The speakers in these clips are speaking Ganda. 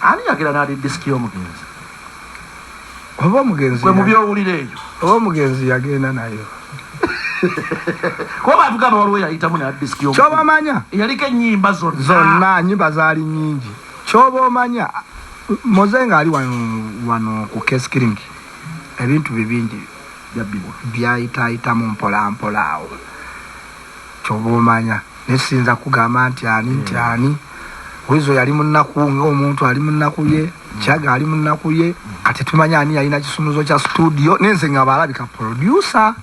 ani yagira nali diski y'omugenzi oba omugenzi gwe mu byowulira eyo oba omugenzi yagenda nayo kuba batugamba waliwo yayitamu na diski y'omugenzi kyoba omanya yaliko ennyimba zonna nnyimba zaali nnyingi kyoba omanya Moze ng'ali wano ku Keskiring ebintu bibingi byayitaayitamu mpolampola awo kyoba omanya nesinza kugamba nti ani wizo yali munaku ng'omuntu ali munaku ye Kyaga ali munaku ye kati tumanya ani yalina kisumuzo kya studio nenze nga balabika producer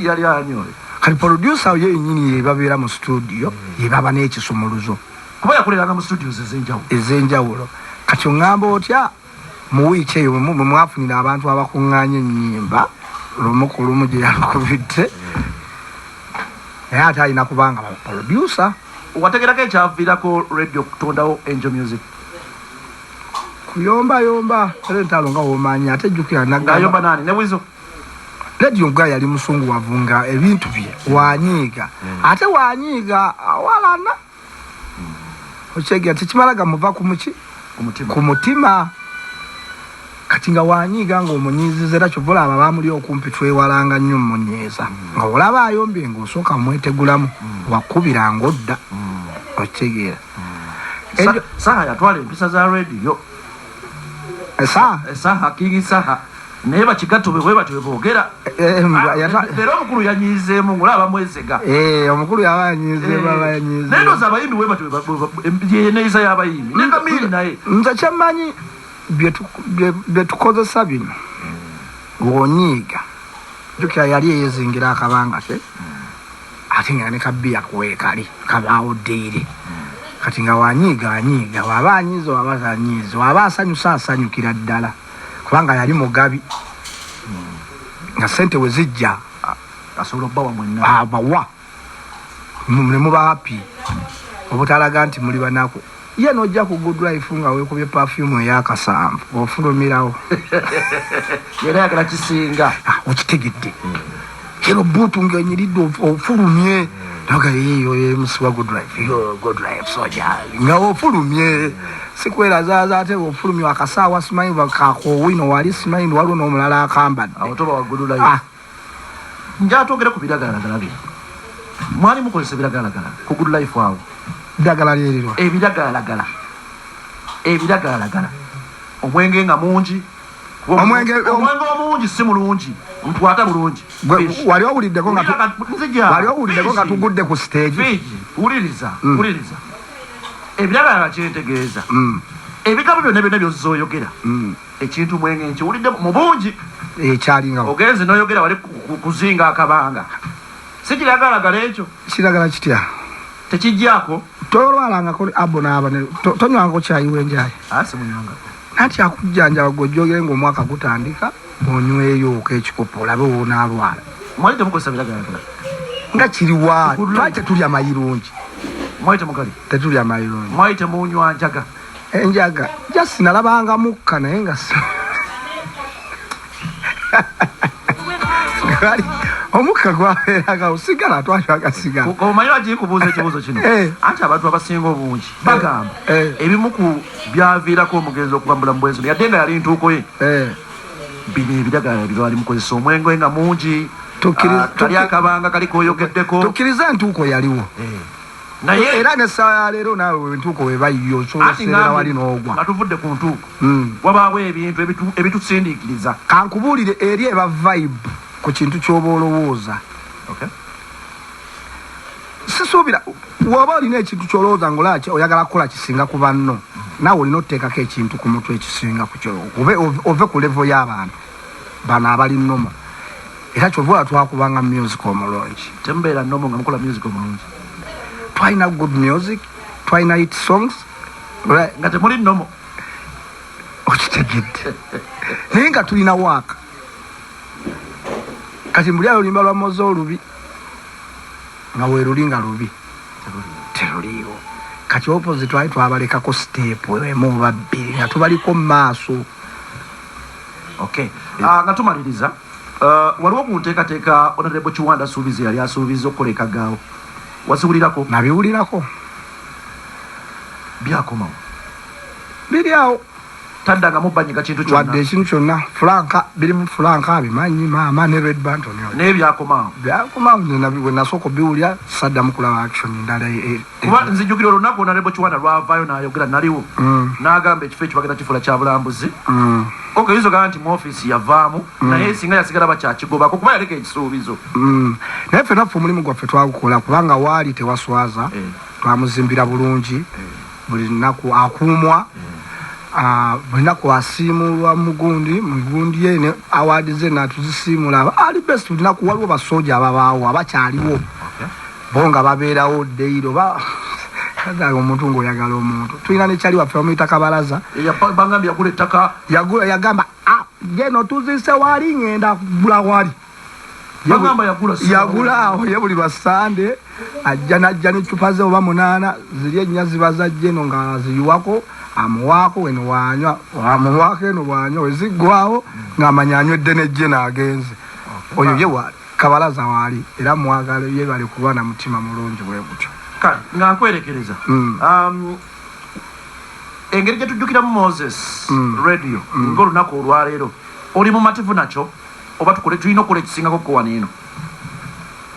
yali anyoye kati producer ye nyinyi yebabeera mu studio yebaba n'ekisumuluzo kuba yakoleranga mu studios ezenjawulo kati ngamba otya mu wiiki eyo mwafunira abantu abakuŋŋaanya ennyimba lumu ku lumu gye yakubidde naye ate alina kubanga producer wategerako ekyaviirako radio kutondawo Angel Music kuyombayomba era entalo nga womanyi ate jjukira ngayomba nani ne Wizo radio nga yali musunguwavu nga ebintu bye wanyiiga ate wanyiiga awalana okyegera tekimalaga muva ku muki ku mutima kati nga wanyiiga ng'omunyiiziza era kyova olaba baamuli okumpi twewalanga nnyo munyeeza nga olaba ayombye ng'osooka mwetegulamu wakubira ng'odda okitegeera saha yatwala empisa za radio esaha kingi saha naye bakigatto bwe batyo beboogera era omukulu yanyiizeemu ng'olaba mwezega omukulu yaba yanyiizeemu naye ndooza abayimbi bwe batyo yeneeyisa y'abayimbi nenga miiri naye nze kyemmanyi bye tukozesa bino ng'onyiiga jjukira yali eyezingira akabanga ke ate nga ne kabbiya kuweekali kabaawo ddeire kati nga wanyiiga waba anyiiza waba tanyiiza waba asanyusa asanyukira ddala kubanga yali mugabi nga sente we zijja asobola obbawa mwenna abawa ne muba happy obutalaga nti muli banaku ye n'ojja ku Good Life nga weekubye perfume ey'akasanvu ofulumirawo yera yagala kisinga okitegedde kero buutu ng'enyiridde ofulumye naga yiyo yemusiwa Good Life soja nga ofulumye sikwerazaza ate ofulumye akasaawa simanyi bakakoowino wali simanyi waliwo n'omulala akambadde awo toba wa Good Life njatogere ku biragalalagala bye mwali mukozesa biragalalagala ku Good Life awo ddagala lyerirwa ebiragalalagala omwenge nga mungi omwenge omungi si mulungi ntwata bulungi wali owuliddeko nga tugudde ku stage wuliriza ebiragala kyentegeeza ebigabo byonna byonna byozooyogera ekintu mwenge nkiwulidde mu bungi ekyalinga ogenze n'oyogera wali kuzinga akabanga si kiragalagala ekyo kiragala kitya tekijjako tolwalangako abo n'aba tonywangako kyayiwa enjayi anti akujjanjaba gwojjogere ng'omwaka gutandika onyweyooko ekikopo olabe woonaalwala mwali temukozesa biragalagala nga kiriwa twali tetulya mayirungi mwali temugali tetulya mayirungi mwali temunywa njaga enjaga jasi nalabanga mukka naye nga omukka gwabeeraga osigala twalwagasigala omanyi lwaki nkubuuza ekibuuzo kino anti abantu abasinga obungi bagamba ebimu ku byaviirako omugenzi okubambula mu bwenzi yadde nga yali ntuuko ye bino ebiragala byebali mukozesa omwenge nga mungi kali akabanga kali koyogeddeko tukkiriza entuuko yaliwo naye era n'essaawa ya leero naawe entuuko webayiyo osobola wali n'ogwa nga tuvudde ku ntuuko wabaawo ebintu ebitusindiikiriza kankubuulire eri eba vibe ku kintu ky'oba olowooza sisuubira woba olina ekintu ky'olowooza ng'olaba oyagala kukola kisinga ku banno naawe olina oteekako ekintu ku mutwe ekisinga ku kyo ove ku levo y'abantu bano abali nomo era kyova twakubanga music omulungi temubeera nomo nga mukola music omulungi twalina good music twalina hit songs nga temuli nomo okitegedde naye nga tulina waaka kati mbuli ayo olimba lwa Moze olubi nga weeruli nga lubi teruliiwo kati opposite twali twabalekako step emu oba bbiri nga tubaliko mu maaso nga tumaliriza waliwo ku nteekateeka Honorable Kiwanda Suubizi yali asuubiza okukola ekagaawo waziwulirako nabiwulirako byakomawo biri awo taddanga mubbanyiga kintu kyonna wadde ekintu kyonna Franka biri mu Franka abimanyi maama ne Red Banton bwe nasooka biwulya sadda mu kulaba action ndala kuba nzijukira olunaku onalebo kiwana lwavaayo n'ayogera naliwo n'agamba ekifo ekyo bagenda kifula kya bulambuzi oyinza ogamba nti mu ofiisi yavaamu naye singa yasigala bakyakigobako kuba yaleka ekisuubizo naye ffe naffe omulimu gwaffe twagukola kubanga waali tewaswaza twamuzimbira bulungi buli nnaku akuumwa buli nnaku asiimulwa mugundi ye ne awaadi ze natuzisiimula ali best buli nnaku waliwo basooja ababaawo abakyaliwo bo nga babeerawo deiro omuntu ng'oyagala omuntu tulina nekyali waffe bamuyita Kabalaza yagamba geno tuzise wali ngenda kugula wali yagula awo ye buli lwasande ajja najja n'eccupa ze oba 8 ziri ennya ziba za jeno nga ziyiwako amuwaako eno wanywa amuwaako eno wanywa weziggwawo ng'amanya anywedde nejjeno agenze oyo ye Kabalaza waali era mwagala ye bali kuba na mutima mulungi bwe gutyo nga nkwerekereza engeri gye tujjukiramu Moses radio ng'olunaku olwaleero oli mumativu nakyo oba tulina okukola ekisingako kukowana eno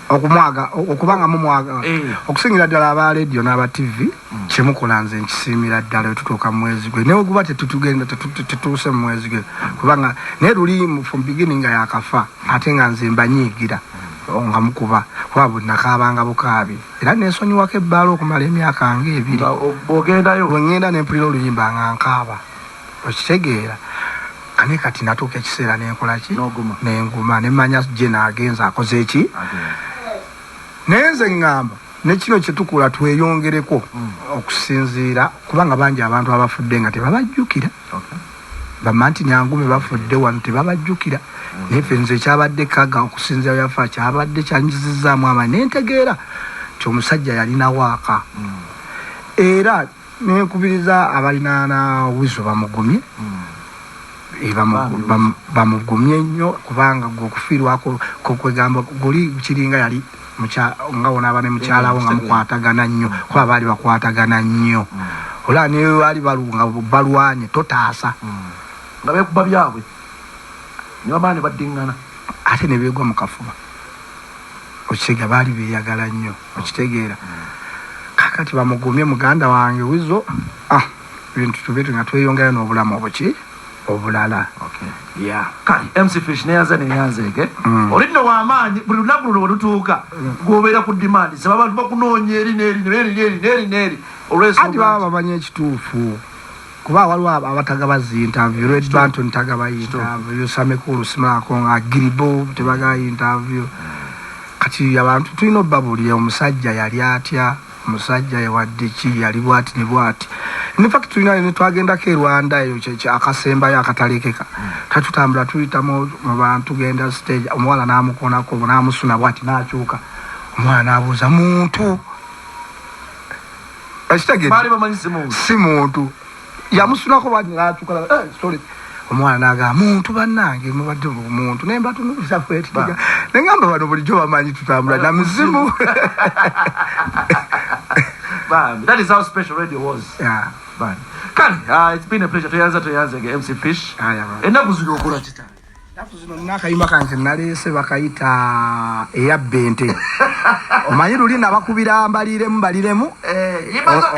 okumwaga okubanga mumwaga okusingira ddala aba radio n'aba TV kyemukola nze nkisiimira ddala wetutuuka mu mwezi gwe naye oguba tetutuuse mu mwezi gwe kubanga naye luli from beginning yakafa ate nga nze mbanyiigira nga mukuba kuba bwe nakaabanga bukaabi era nensonyiwako ebbaala okumala emyaka nga 2 bwengenda nempulira oluyimba nga nkaaba okitegeera ane kati natuuka ekiseera nenkolaki nenguma nemanya gye naagenza akoze eki naye nze ŋŋamba nekino kyetukula tweyongereko okusinziira kubanga bangi abantu abafudde nga tebabajjukira bamanti nyangume bafudde wano tebabajjukira naye ffe nze ekyabadde kaga okusinziira yafa kyabadde kyanjizizaamu amaanyi nentegeera nti omusajja yalina waaka era nenkubiriza abalinaana wizo bamugumye bamugumye nnyo kubanga gwe okufiirwako kwegamba guli kiringa yali nga wonaaba ne mukyalawo nga mukwatagana nnyo kuba baali bakwatagana nnyo olaba niwe baali nga balwanye totaasa nga beekuba byabwe nibamaa ne baddiŋŋana ate ne beegwa mu kafuba okitegeera baali beeyagala nnyo okitegeera kakati bamugumye muganda wange wizo bintu tubitu nga tweyongera n'obulamu obuki obulala kale MC Fish neyanzeege oli nno w'amaanyi buli lunaku luno welutuuka gwobeera ku dimandi saba abantu bakunoonya eri neeri anti baba bamanya ekituufu kuba waliwo abatagabazi interview Red Banton tagaba interview Samekulu Simako nga Giribo tebaga interview kati abantu tulina obbabulira omusajja yali atya omusajja yawadde ki yali bwati ne bwati in fact tulina ne twagendako e Rwanda eyo akasembayo akatalekeka tatutambula tuyita mu bantu genda stage omuwala n'amukonako n'amusuna bwati n'akyuka omwana n'abuuza muntu si muntu yamusunako bwati n'akyuka sorry omwana n'agamba muntu bannange mubadde muntu naye mbatunuliza bwetiga nengamba bano bulijjo bamanyi tutambula na mizimu. That is how special radio was. Yeah. Bad. It's been a pleasure to answer MC Fish. Enaku zino okola kitali. Enaku zino nakayimba kange naleese bakayita eyabbente. Omanyi luli nabakubira mbaliremu.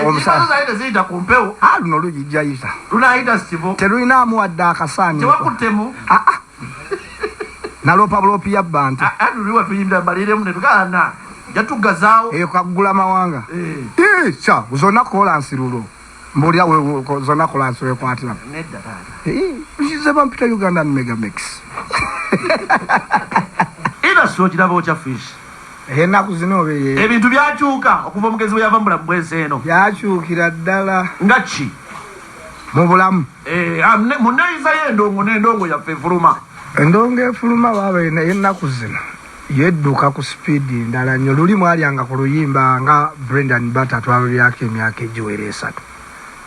Omusana zaide ziyita ku mpewo. Luno lugijjayita. Lunayita sibo. Terulinamu wadde akasaanyi. Tewakuttemu. Nalopa bulopi yabbante. Luliwa tuyimbira mbaliremu ne tugaana. Yatugazaawo eyo kagula mawanga cha zonna kolansi lulo mbulya we zonna kolansi we kwatira nedda usize bampita Uganda mega mix ina sojirabo cha Fish enaku zino be ebintu byakyuka okuva omugezi we yava mbula mbwese eno byakyukira ddala ngachi mu bulamu muneyiza y'endongo n'endongo yaffe fuluma endongo efuluma baba enaku zino yedduka ku speed ndala nnyo luli mwalyanga ku luyimba nga Brendan Bata twalulyako emyaka egiwera 3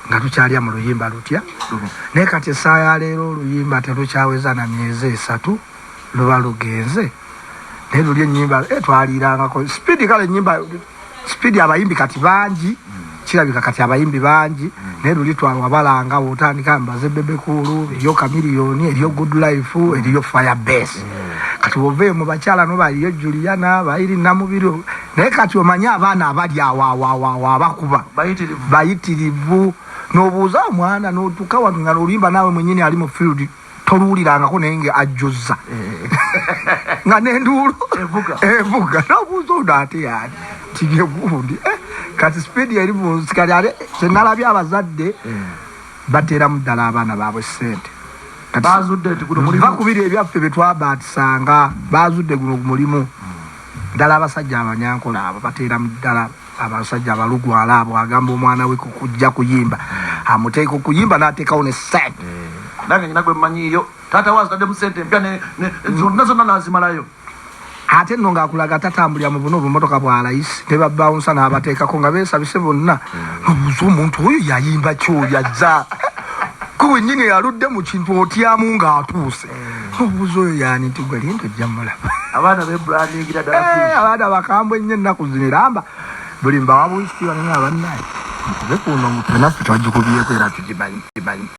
nga tukyalya mu luyimba lutya naye kati essaawa ya leero oluyimba terukyaweza na myezi 3 luba lugenze naye luli ennyimba twalirangako speed kale ennyimba speed abayimbi kati bangi kirabika kati abayimbi bangi naye luli twalwa balanga bwotandika mbaze bebekulu eriyo kamiliyoni eriyo good life eriyo firebase kati oveeyo mu bakyala no baliyo Juliana bayiri namubiro naye kati omanya abaana abali awo abakuba bayitirivu n'obuuza omwana n'otuuka wano nga n'olimba naawe mwenyini ali mu field toluwulirangako naye nga ajjozza nga n'enduulu evuga n'obuuza ono ate yaani tibye gundi kati speed yali mu nsikali ate kyenalabye abazadde bateeramu ddala abaana baabwe ssente va kubiri ebyaffe bye twabatisanga bazudde guno mulimu ddala abasajja abanyankola abo bateeramu ddala abasajja abalugwala abo agamba omwana we kujja kuyimba amuteeka okuyimba n'ateekawo ne sente nange nyina gwe mmanyiiyo taata wazitadde mu sente empya zonna zonna nazimalayo ate nno ng'akulaga tatambulira mu buno obumotoka bwa layisi ne babbawunsa n'abateekako nga beesabise bonna obuuza omuntu oyo yayimba kyoyo azza ku wennyini eyaludde mu kintu otyamu ng'atuuse obuuza oyo yaani nti gwe linda ojja mulaba abaana bebrandingira ddala abaana bakambwe nnyo ennaku zino eramba buli mbawa buyisitiwa naye abannaye nkube kuno mutwe naffe twagikubyeko era tugimanyi